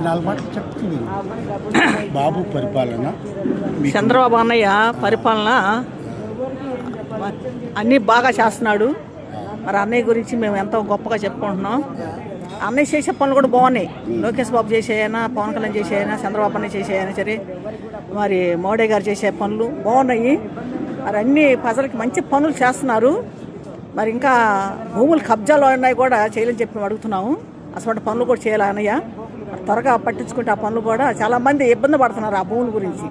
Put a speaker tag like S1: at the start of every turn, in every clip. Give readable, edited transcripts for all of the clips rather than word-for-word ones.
S1: నాలుగు మాటలు చెప్తుంది. బాబు పరిపాలన,
S2: చంద్రబాబు అన్నయ్య పరిపాలన అన్నీ బాగా చేస్తున్నాడు. మరి అన్నయ్య గురించి మేము ఎంతో గొప్పగా చెప్పుకుంటున్నాం. అన్నయ్య చేసే పనులు కూడా బాగున్నాయి. లోకేష్ బాబు చేసేయనా, పవన్ కళ్యాణ్ చేసేయనా, చంద్రబాబు అన్నయ్య చేసేయనా సరే, మరి మోడీ గారు చేసే పనులు బాగున్నాయి. మరి అన్ని ప్రజలకి మంచి పనులు చేస్తున్నారు. మరి ఇంకా భూములు కబ్జాలు ఉన్నాయి కూడా చేయాలని చెప్పి మేము అడుగుతున్నాము. అసలు పనులు కూడా చేయాలి అన్నయ్య. త్వరగా పట్టించుకుంటే ఆ పనులు కూడా చాలామంది ఇబ్బంది పడుతున్నారు ఆ భూముల గురించి.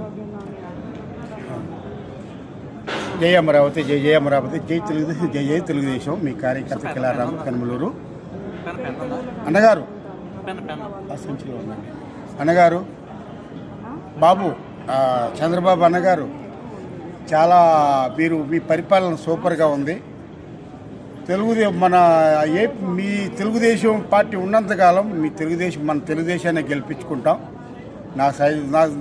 S1: జై అమరావతి, జై జై అమరావతి, జై తెలుగుదేశం, జై జై తెలుగుదేశం. మీ కార్యకర్త కిలారాం కనుమలూరు. అన్నగారు సంచిలో ఉందండి. అన్నగారు బాబు చంద్రబాబు అన్నగారు చాలా మీ పరిపాలన సూపర్గా ఉంది. మీ తెలుగుదేశం పార్టీ ఉన్నంతకాలం మన తెలుగుదేశాన్ని గెలిపించుకుంటాం.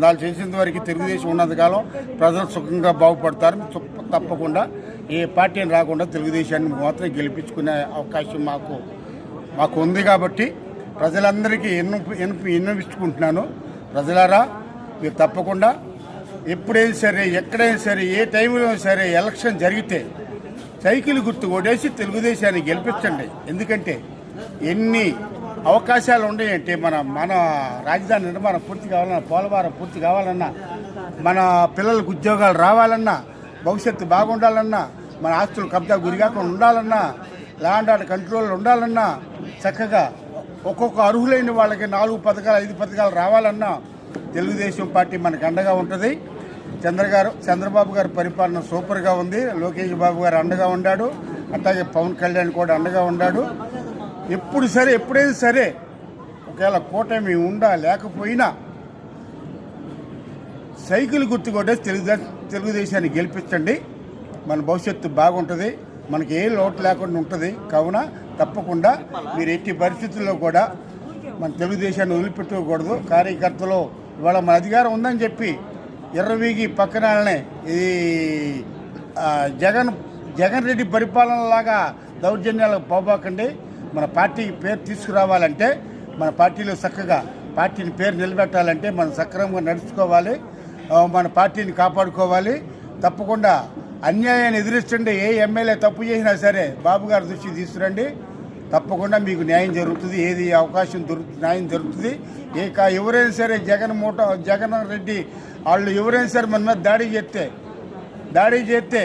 S1: నాకు చేసేంత వరకు తెలుగుదేశం ఉన్నంతకాలం ప్రజలు సుఖంగా బాగుపడతారు. తప్పకుండా ఏ పార్టీని రాకుండా తెలుగుదేశాన్ని మాత్రం గెలిపించుకునే అవకాశం మాకు ఉంది. కాబట్టి ప్రజలందరికీ విన్నవించుకుంటున్నాను. ప్రజలారా, మీరు తప్పకుండా ఎప్పుడైనా సరే, ఎక్కడైనా సరే, ఏ టైంలో సరే ఎలక్షన్ జరిగితే సైకిల్ గుర్తు కొట్టేసి తెలుగుదేశాన్ని గెలిపించండి. ఎందుకంటే ఎన్ని అవకాశాలు ఉన్నాయంటే మన రాజధాని నిర్మాణం పూర్తి కావాలన్నా, పోలవరం పూర్తి కావాలన్నా, మన పిల్లలకు ఉద్యోగాలు రావాలన్నా, భవిష్యత్తు బాగుండాలన్నా, మన ఆస్తులు కబ్జా గురికాకుండా ఉండాలన్నా, ల్యాండ్ ఆర్డర్ కంట్రోల్ ఉండాలన్నా, చక్కగా ఒక్కొక్క అర్హులైన వాళ్ళకి 4 పథకాలు 5 పథకాలు రావాలన్నా తెలుగుదేశం పార్టీ మనకు అండగా ఉంటుంది. చంద్రబాబు గారి పరిపాలన సూపర్గా ఉంది. లోకేష్ బాబు గారు అండగా ఉన్నాడు. అట్లాగే పవన్ కళ్యాణ్ కూడా అండగా ఉన్నాడు. ఎప్పుడైనా సరే ఒకవేళ కూటమి లేకపోయినా సైకిల్ గుర్తు కొట్టేసి తెలుగుదేశాన్ని గెలిపించండి. మన భవిష్యత్తు బాగుంటుంది. మనకి ఏ లోటు లేకుండా ఉంటుంది. కావున తప్పకుండా మీరు ఎట్టి పరిస్థితుల్లో కూడా మన తెలుగుదేశాన్ని వదిలిపెట్టుకోకూడదు. కార్యకర్తలు ఇవాళ మన అధికారం ఉందని చెప్పి ఎర్రవీగి పక్కనే ఇది జగన్ రెడ్డి పరిపాలనలాగా దౌర్జన్యాలకు పోబాకండి. మన పార్టీ పేరు తీసుకురావాలంటే, మన పార్టీలో చక్కగా పార్టీని పేరు నిలబెట్టాలంటే మనం సక్రమంగా నడుచుకోవాలి. మన పార్టీని కాపాడుకోవాలి. తప్పకుండా అన్యాయాన్ని ఎదిరిస్తుండే ఏ ఎమ్మెల్యే తప్పు చేసినా సరే బాబు గారి దృష్టికి తీసుకురండి. తప్పకుండా మీకు న్యాయం జరుగుతుంది. ఏది అవకాశం న్యాయం జరుగుతుంది. ఎవరైనా సరే జగన్ రెడ్డి వాళ్ళు ఎవరైనా సరే మన మీద దాడి చేస్తే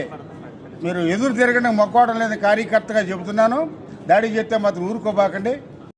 S1: మీరు ఎదురు తిరగడం మొక్కోవడం లేదని కార్యకర్తగా చెబుతున్నాను. దాడి చేస్తే మాత్రం ఊరుకోబాకండి.